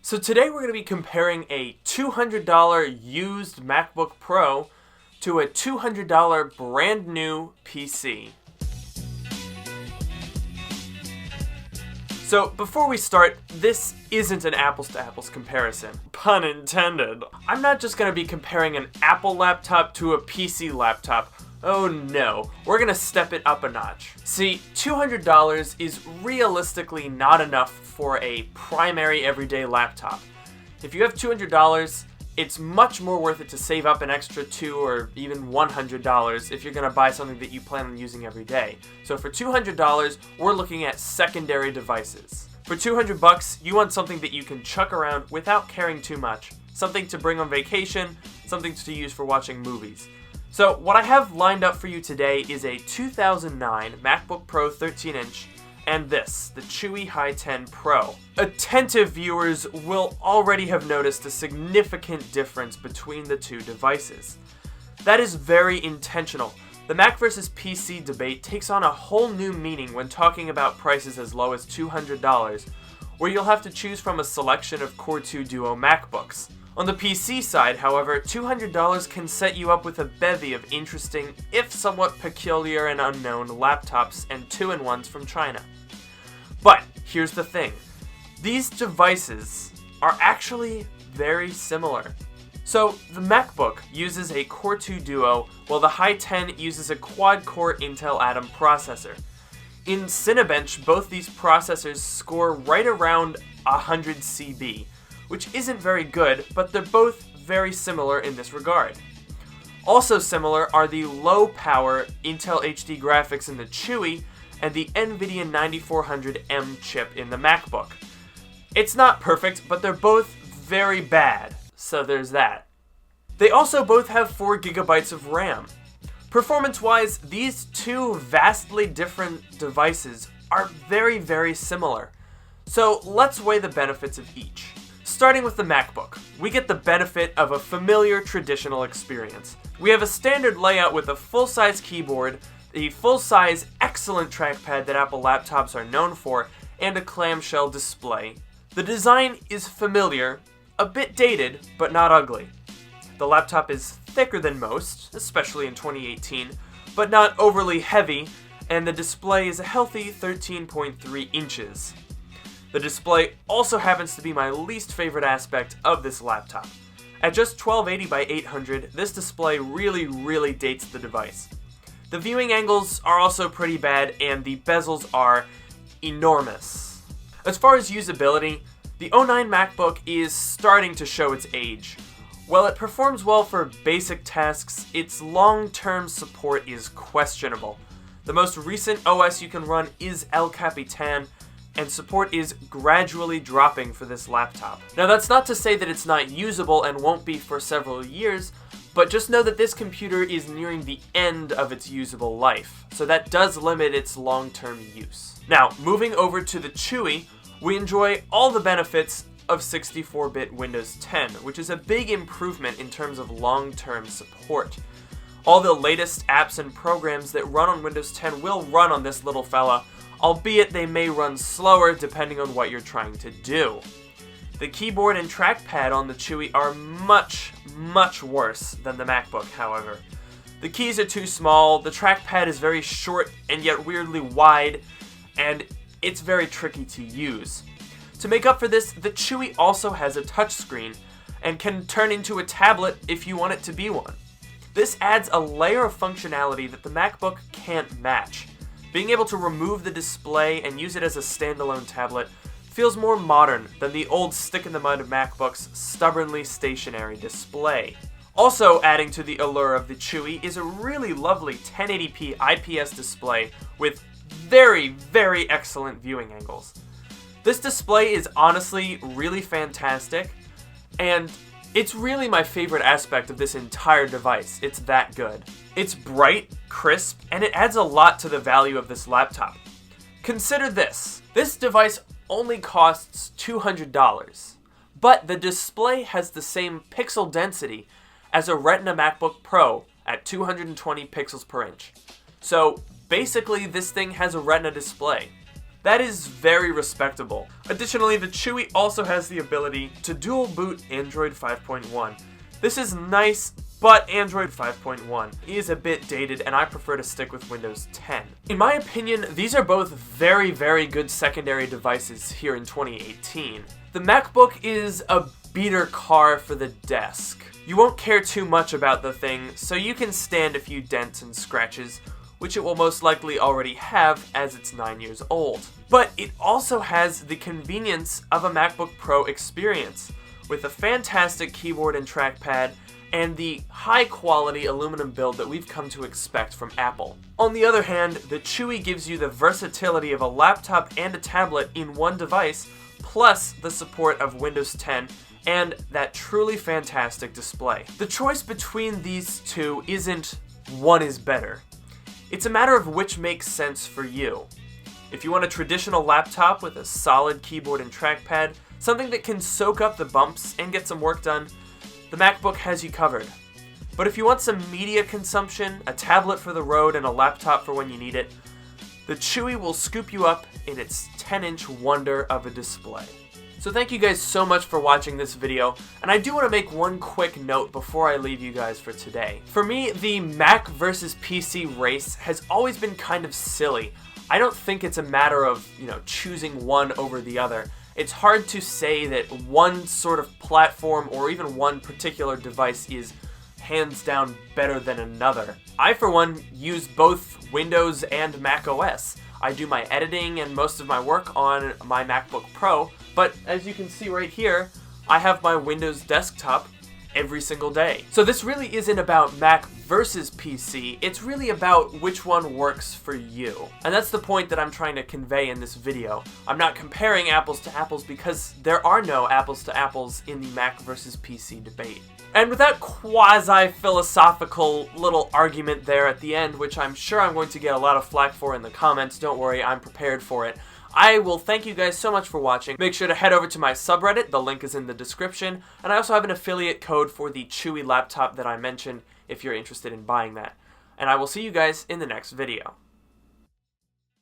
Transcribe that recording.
So today we're going to be comparing a $200 used MacBook Pro to a $200 brand new PC. So before we start, this isn't an apples to apples comparison. Pun intended. I'm not just going to be comparing an Apple laptop to a PC laptop. Oh no, we're gonna step it up a notch. See, $200 is realistically not enough for a primary everyday laptop. If you have $200, it's much more worth it to save up an extra $2 or even $100 if you're gonna buy something that you plan on using every day. So for $200, we're looking at secondary devices. For $200, you want something that you can chuck around without caring too much. Something to bring on vacation, something to use for watching movies. So what I have lined up for you today is a 2009 MacBook Pro 13-inch and this, the Chewi High 10 Pro. Attentive viewers will already have noticed a significant difference between the two devices. That is very intentional. The Mac versus PC debate takes on a whole new meaning when talking about prices as low as $200, where you'll have to choose from a selection of Core 2 Duo MacBooks. On the PC side, however, $200 can set you up with a bevy of interesting, if somewhat peculiar and unknown, laptops and 2-in-1s from China. But here's the thing. These devices are actually very similar. So the MacBook uses a Core 2 Duo, while the High 10 uses a quad-core Intel Atom processor. In Cinebench, both these processors score right around 100 CB, which isn't very good, but they're both very similar in this regard. Also similar are the low-power Intel HD graphics in the Chewi and the NVIDIA 9400M chip in the MacBook. It's not perfect, but they're both very bad, so there's that. They also both have 4 GB of RAM. Performance-wise, these two vastly different devices are very, very similar. So let's weigh the benefits of each. Starting with the MacBook, we get the benefit of a familiar traditional experience. We have a standard layout with a full-size keyboard, a full-size excellent trackpad that Apple laptops are known for, and a clamshell display. The design is familiar, a bit dated, but not ugly. The laptop is thicker than most, especially in 2018, but not overly heavy, and the display is a healthy 13.3 inches. The display also happens to be my least favorite aspect of this laptop. At just 1280 by 800, this display really dates the device. The viewing angles are also pretty bad, and the bezels are enormous. As far as usability, the 09 MacBook is starting to show its age. While it performs well for basic tasks, its long-term support is questionable. The most recent OS you can run is El Capitan, and support is gradually dropping for this laptop. Now that's not to say that it's not usable and won't be for several years, but just know that this computer is nearing the end of its usable life, so that does limit its long-term use. Now, moving over to the Chewi, we enjoy all the benefits of 64-bit Windows 10, which is a big improvement in terms of long-term support. All the latest apps and programs that run on Windows 10 will run on this little fella, albeit they may run slower depending on what you're trying to do. The keyboard and trackpad on the Chewi are much worse than the MacBook, however. The keys are too small, the trackpad is very short and yet weirdly wide, and it's very tricky to use. To make up for this, the Chewi also has a touchscreen and can turn into a tablet if you want it to be one. This adds a layer of functionality that the MacBook can't match. Being able to remove the display and use it as a standalone tablet feels more modern than the old stick-in-the-mud MacBook's stubbornly stationary display. Also adding to the allure of the Chewi is a really lovely 1080p IPS display with very excellent viewing angles. This display is honestly really fantastic, and it's really my favorite aspect of this entire device. It's that good. It's bright, crisp, and it adds a lot to the value of this laptop. Consider this. This device only costs $200, but the display has the same pixel density as a Retina MacBook Pro at 220 pixels per inch. So basically this thing has a Retina display. That is very respectable. Additionally, the Chewi also has the ability to dual boot Android 5.1. This is nice, but Android 5.1 is a bit dated and I prefer to stick with Windows 10. In my opinion, these are both very, very good secondary devices here in 2018. The MacBook is a beater car for the desk. You won't care too much about the thing, so you can stand a few dents and scratches, which it will most likely already have as it's 9 years old. But it also has the convenience of a MacBook Pro experience, with a fantastic keyboard and trackpad, and the high-quality aluminum build that we've come to expect from Apple. On the other hand, the Chewi gives you the versatility of a laptop and a tablet in one device, plus the support of Windows 10 and that truly fantastic display. The choice between these two isn't one is better. It's a matter of which makes sense for you. If you want a traditional laptop with a solid keyboard and trackpad, something that can soak up the bumps and get some work done, the MacBook has you covered. But if you want some media consumption, a tablet for the road, and a laptop for when you need it, the Chewi will scoop you up in its 10-inch wonder of a display. So thank you guys so much for watching this video, and I do want to make one quick note before I leave you guys for today. For me, the Mac versus PC race has always been kind of silly. I don't think it's a matter of, choosing one over the other. It's hard to say that one sort of platform or even one particular device is hands down better than another. I, for one, use both Windows and Mac OS. I do my editing and most of my work on my MacBook Pro, but as you can see right here, I have my Windows desktop every single day. So this really isn't about Mac versus PC, it's really about which one works for you. And that's the point that I'm trying to convey in this video. I'm not comparing apples to apples because there are no apples to apples in the Mac versus PC debate. And with that quasi-philosophical little argument there at the end, which I'm sure I'm going to get a lot of flack for in the comments, don't worry, I'm prepared for it. I will thank you guys so much for watching. Make sure to head over to my subreddit, the link is in the description, and I also have an affiliate code for the Chewi laptop that I mentioned if you're interested in buying that. And I will see you guys in the next video.